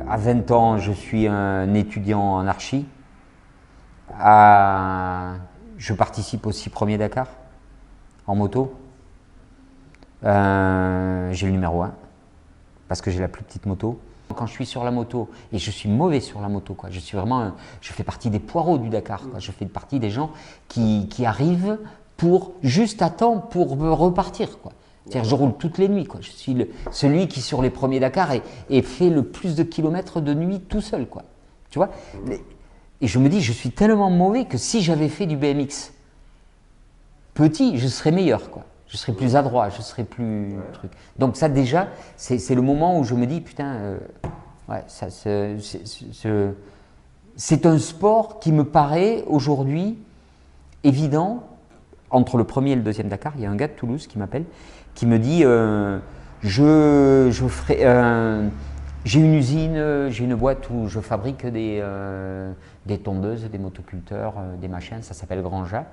À 20 ans, je suis un étudiant en archi. Je participe aux 6 premiers Dakar en moto. J'ai le numéro 1 parce que j'ai la plus petite moto. Quand je suis sur la moto, et je suis mauvais sur la moto, quoi. Je suis vraiment, je fais partie des poireaux du Dakar, quoi. Je fais partie des gens qui arrivent pour juste à temps pour repartir, quoi. C'est-à-dire, je roule toutes les nuits, quoi. Je suis celui qui, sur les premiers Dakar, et fait le plus de kilomètres de nuit tout seul, quoi. Tu vois? Et je me dis, je suis tellement mauvais que si j'avais fait du BMX petit, je serais meilleur, quoi. Je serais plus adroit, je serais plus truc. Donc ça déjà, c'est le moment où je me dis, putain, ouais, c'est un sport qui me paraît aujourd'hui évident. Entre le premier et le deuxième Dakar, il y a un gars de Toulouse qui m'appelle, qui me dit, j'ai une usine, j'ai une boîte où je fabrique des tondeuses, des motoculteurs, des machins, ça s'appelle Granja.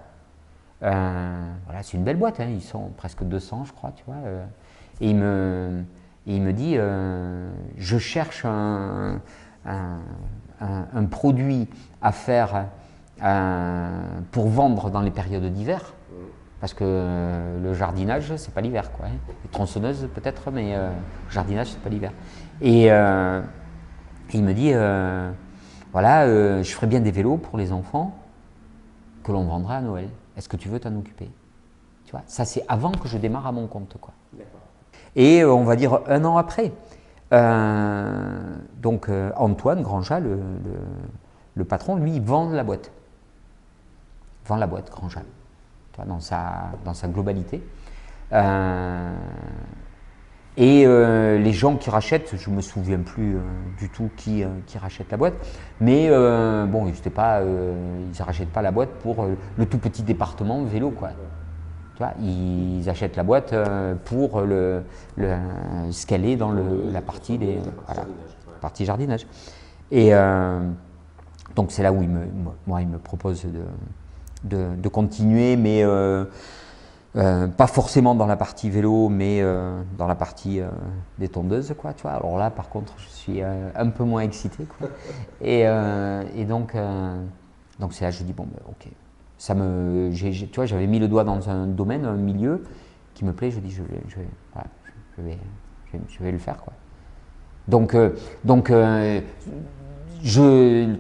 Voilà, c'est une belle boîte, hein, ils sont presque 200 je crois, tu vois. Et il me dit, je cherche un produit à faire pour vendre dans les périodes d'hiver, parce que le jardinage, c'est pas l'hiver, quoi, hein. Les tronçonneuses peut-être, mais jardinage, c'est pas l'hiver. Et il me dit, voilà, je ferais bien des vélos pour les enfants que l'on vendra à Noël. Est-ce que tu veux t'en occuper? Tu vois, ça c'est avant que je démarre à mon compte, quoi. Et on va dire 1 an après, donc Antoine Granja, le patron, lui, il vend la boîte. Il vend la boîte Granja, tu vois, dans sa globalité. Et les gens qui rachètent, je ne me souviens plus du tout qui rachète la boîte, mais bon, ils ne rachètent pas la boîte pour le tout petit département vélo, quoi. Tu vois, ils achètent la boîte pour ce qu'elle est dans la partie partie jardinage. Et donc c'est là où il me propose de continuer, mais pas forcément dans la partie vélo, mais dans la partie des tondeuses, quoi, tu vois. Alors là, par contre, je suis un peu moins excité, quoi. Et donc c'est là que je dis, bon, ben, ok. Tu vois, j'avais mis le doigt dans un domaine, un milieu qui me plaît, je dis, je vais le faire, quoi. Donc le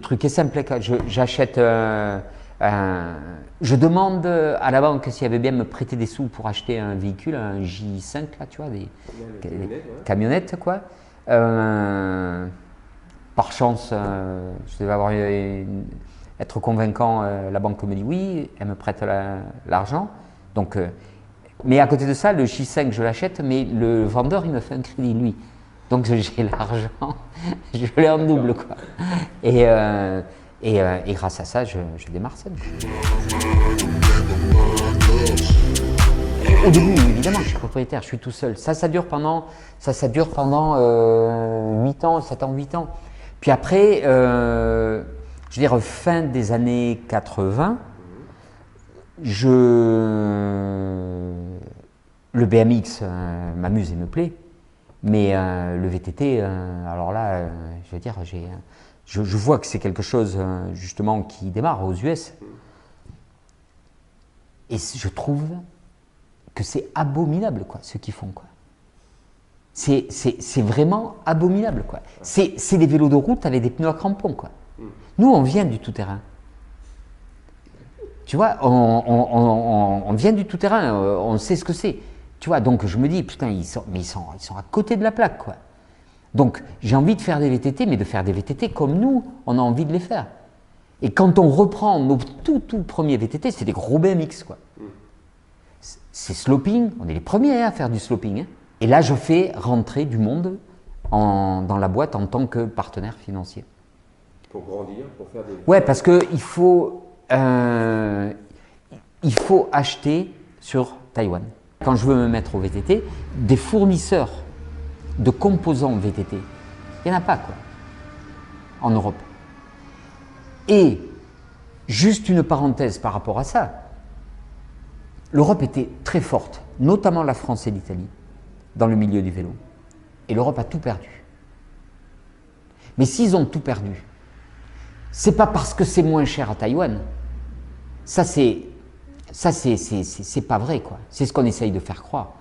truc est simple, j'achète je demande à la banque s'il y avait bien me prêter des sous pour acheter un véhicule, un J5, là, tu vois, des camionnettes, quoi. Par chance, je devais être convaincant, la banque me dit oui, elle me prête l'argent. Donc, mais à côté de ça, le J5, je l'achète, mais le vendeur, il me fait un crédit, lui. Donc j'ai l'argent, je l'ai en double, quoi. Et grâce à ça, je démarre ça. Au début, évidemment, je suis propriétaire, je suis tout seul. Ça dure pendant 8 ans, 7 ans, 8 ans. Puis après, je veux dire, fin des années 80, le BMX m'amuse et me plaît, mais le VTT, alors là, je veux dire, je vois que c'est quelque chose justement qui démarre aux US. Et je trouve que c'est abominable, quoi, ce qu'ils font, quoi. C'est vraiment abominable, quoi. C'est des vélos de route avec des pneus à crampons, quoi. Nous, on vient du tout-terrain. Tu vois, on vient du tout-terrain, on sait ce que c'est. Tu vois, donc je me dis, putain, ils sont à côté de la plaque, quoi. Donc j'ai envie de faire des VTT, mais de faire des VTT comme nous, on a envie de les faire. Et quand on reprend nos tout premiers VTT, c'est des gros BMX, quoi. C'est sloping, on est les premiers à faire du sloping, hein. Et là, je fais rentrer du monde dans la boîte en tant que partenaire financier. Pour grandir, pour faire des... Ouais, parce qu'il faut acheter sur Taïwan. Quand je veux me mettre au VTT, des fournisseurs de composants VTT, il n'y en a pas, quoi, en Europe. Et juste une parenthèse par rapport à ça, l'Europe était très forte, notamment la France et l'Italie, dans le milieu du vélo. Et l'Europe a tout perdu. Mais s'ils ont tout perdu, c'est pas parce que c'est moins cher à Taïwan. Ça, c'est pas vrai, quoi. C'est ce qu'on essaye de faire croire.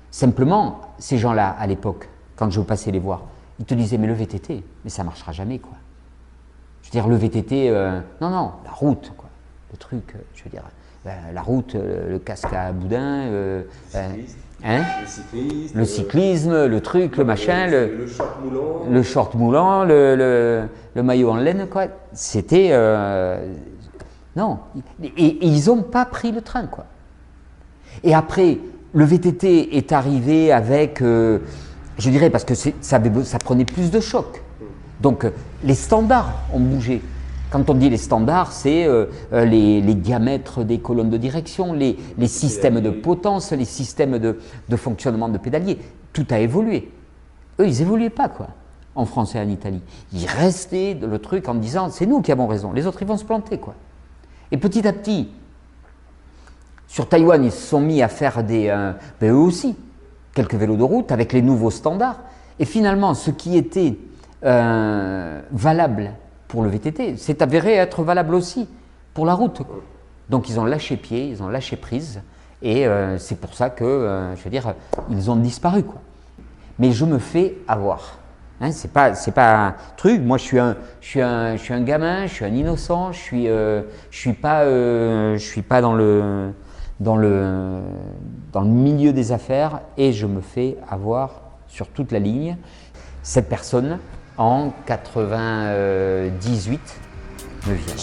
Simplement, ces gens-là, à l'époque, quand je passais les voir, ils te disaient, mais le VTT, mais ça marchera jamais, quoi. Je veux dire, le VTT, non, la route, quoi. Le truc, je veux dire, la route, le casque à boudin, le cyclisme, le truc, le machin, le short moulant, le maillot en laine, quoi. C'était, non, et ils n'ont pas pris le train, quoi. Et après, le VTT est arrivé avec, je dirais, parce que ça prenait plus de choc. Donc, les standards ont bougé. Quand on dit les standards, c'est les diamètres des colonnes de direction, les systèmes de potence, les systèmes de fonctionnement de pédalier. Tout a évolué. Eux, ils n'évoluaient pas, quoi, en France et en Italie. Ils restaient le truc en disant, c'est nous qui avons raison, les autres, ils vont se planter, quoi. Et petit à petit, sur Taïwan, ils se sont mis à faire eux aussi, quelques vélos de route avec les nouveaux standards. Et finalement, ce qui était valable pour le VTT, c'est avéré être valable aussi pour la route. Donc ils ont lâché pied, ils ont lâché prise, et c'est pour ça que, je veux dire, ils ont disparu, quoi. Mais je me fais avoir. Hein, c'est pas un truc. Moi, je suis un gamin, je suis un innocent, je suis pas dans le milieu des affaires, et je me fais avoir sur toute la ligne. Cette personne, en 98, me vient.